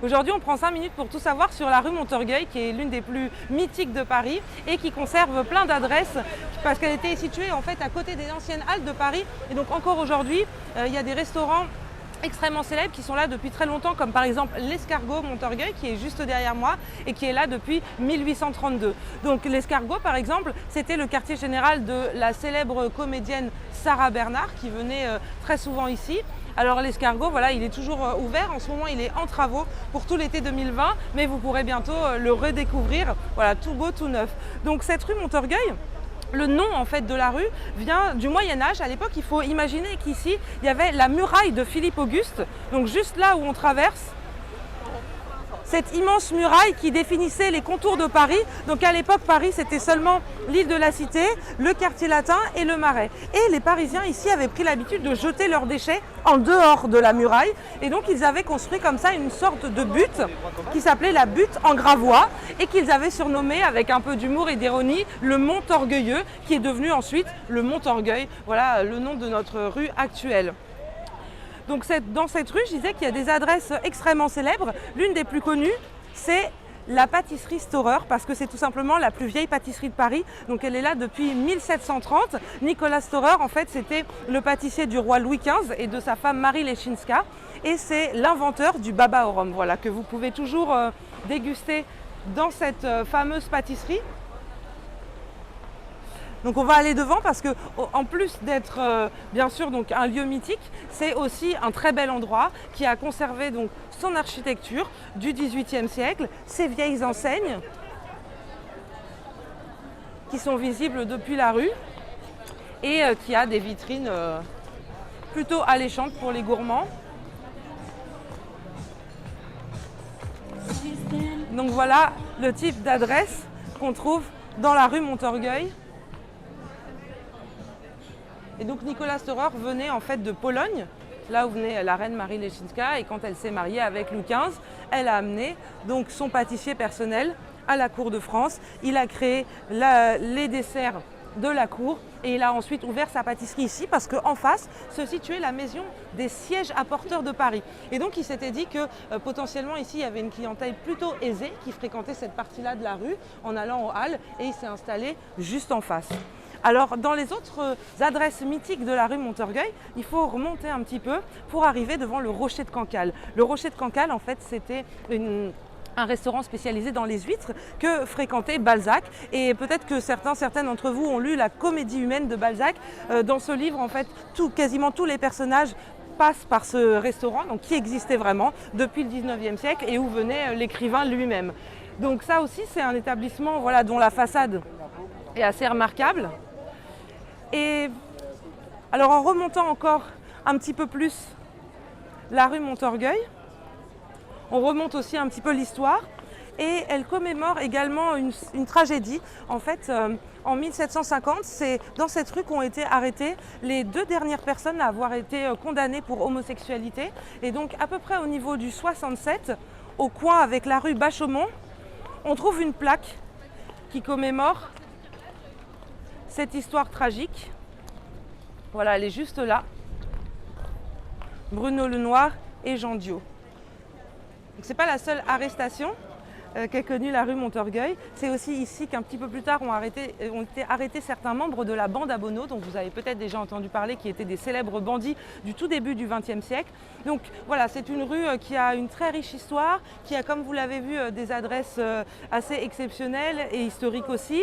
Aujourd'hui, on prend 5 minutes pour tout savoir sur la rue Montorgueil, qui est l'une des plus mythiques de Paris et qui conserve plein d'adresses parce qu'elle était située en fait à côté des anciennes halles de Paris. Et donc encore aujourd'hui, il y a des restaurants extrêmement célèbres qui sont là depuis très longtemps, comme par exemple l'Escargot Montorgueil qui est juste derrière moi et qui est là depuis 1832. Donc l'Escargot par exemple, c'était le quartier général de la célèbre comédienne Sarah Bernard qui venait très souvent ici. Alors l'escargot, voilà, il est toujours ouvert. En ce moment, il est en travaux pour tout l'été 2020, mais vous pourrez bientôt le redécouvrir. Voilà, tout beau, tout neuf. Donc cette rue Montorgueil, le nom en fait de la rue vient du Moyen-Âge. À l'époque, il faut imaginer qu'ici, il y avait la muraille de Philippe Auguste. Donc juste là où on traverse, cette immense muraille qui définissait les contours de Paris. Donc à l'époque, Paris, c'était seulement l'île de la Cité, le quartier latin et le Marais. Et les Parisiens ici avaient pris l'habitude de jeter leurs déchets en dehors de la muraille. Et donc ils avaient construit comme ça une sorte de butte qui s'appelait la butte en Gravois et qu'ils avaient surnommé avec un peu d'humour et d'ironie le Mont Orgueilleux, qui est devenu ensuite le Mont Orgueil. Voilà le nom de notre rue actuelle. Donc dans cette rue, je disais qu'il y a des adresses extrêmement célèbres. L'une des plus connues, c'est la pâtisserie Storer, parce que c'est tout simplement la plus vieille pâtisserie de Paris. Donc elle est là depuis 1730. Nicolas Storer, en fait, c'était le pâtissier du roi Louis XV et de sa femme Marie Leschinska. Et c'est l'inventeur du baba au rhum, voilà, que vous pouvez toujours déguster dans cette fameuse pâtisserie. Donc on va aller devant parce que en plus d'être bien sûr donc un lieu mythique, c'est aussi un très bel endroit qui a conservé donc son architecture du XVIIIe siècle, ses vieilles enseignes qui sont visibles depuis la rue et qui a des vitrines plutôt alléchantes pour les gourmands. Donc voilà le type d'adresse qu'on trouve dans la rue Montorgueil. Et donc Nicolas Storer venait en fait de Pologne, là où venait la reine Marie Leschinska, et quand elle s'est mariée avec Louis XV, elle a amené donc son pâtissier personnel à la cour de France. Il a créé les desserts de la cour et il a ensuite ouvert sa pâtisserie ici parce qu'en face se situait la maison des sièges apporteurs de Paris. Et donc il s'était dit que potentiellement ici il y avait une clientèle plutôt aisée qui fréquentait cette partie-là de la rue en allant aux halles et il s'est installé juste en face. Alors dans les autres adresses mythiques de la rue Montorgueil, il faut remonter un petit peu pour arriver devant le Rocher de Cancale. Le Rocher de Cancale en fait c'était un restaurant spécialisé dans les huîtres que fréquentait Balzac et peut-être que certaines d'entre vous ont lu La Comédie humaine de Balzac. Dans ce livre en fait quasiment tous les personnages passent par ce restaurant donc, qui existait vraiment depuis le 19e siècle et où venait l'écrivain lui-même. Donc ça aussi c'est un établissement voilà, dont la façade est assez remarquable. Et alors en remontant encore un petit peu plus la rue Montorgueil, on remonte aussi un petit peu l'histoire et elle commémore également une tragédie. En fait, en 1750, c'est dans cette rue qu'ont été arrêtées les 2 dernières personnes à avoir été condamnées pour homosexualité. Et donc à peu près au niveau du 67, au coin avec la rue Bachaumont, on trouve une plaque qui commémore cette histoire tragique. Voilà, elle est juste là. Bruno Lenoir et Jean Diot. Ce n'est pas la seule arrestation qu'a connue la rue Montorgueil. C'est aussi ici qu'un petit peu plus tard ont été arrêtés certains membres de la bande à Bonneau, dont vous avez peut-être déjà entendu parler, qui étaient des célèbres bandits du tout début du XXe siècle. Donc voilà, c'est une rue qui a une très riche histoire, qui a, comme vous l'avez vu, des adresses assez exceptionnelles et historiques aussi,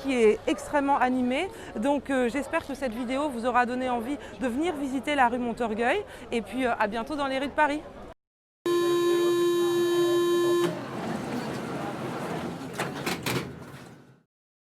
qui est extrêmement animée. Donc j'espère que cette vidéo vous aura donné envie de venir visiter la rue Montorgueil et puis à bientôt dans les rues de Paris.